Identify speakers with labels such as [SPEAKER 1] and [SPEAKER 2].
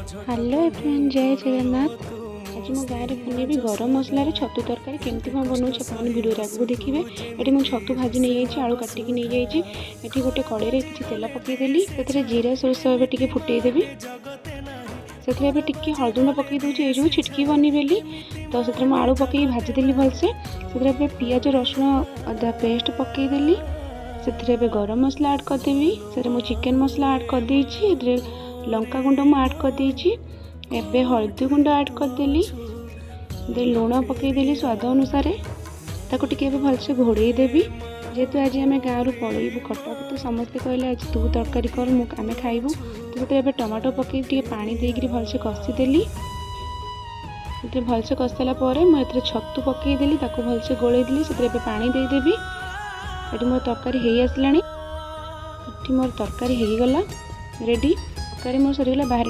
[SPEAKER 1] Hello everyone, जय जगन्नाथ। आज मो गाँव में बनेबी गरम मसलार छतु तरकारी केमती कौन बनाऊँ आपने भिडियो आगे देखिए। ये मुझे छतु भाजी नहीं जाइए, आलू काटिकी नहीं जाइए। ये गोटे कड़े में किसी तेल पकईदेली, से जीरा सोरष टे फुटेदेवी। से टे हलदुंड पकई दूसरी ये जो छिटकी बनी बेली, तो से आलू पकई भाजीदेली भलसे। से पियाज रसुण अदा पेस्ट पकईदेली। से गरम मसला ऐड करदेवी। से मुझे चिकेन मसला ऐड करदे, लंका गुंड मु ऐड करदेची। एबे हल्दी गुंड ऐड करदेली, लुण पकईदेली स्वाद अनुसार। ताको टिके भलसे घोड़े देवी। जेहेतु आज आम गाँव पलैबू कटक, तो समस्ते कहले आज तू तरकारी कर आम खाइबू। तो से टमाटो पकई टे पानी देकर भलसे कषीदेली। भलसे कषिसारा मुझे छतु पकईदेली, भलसे गोलैदेली। से पानी देदेवी। ये मोर तरकारी हो आसला। मोर तरकारी हो गला रेडी। तरकारी मोर सरीगला बाहर।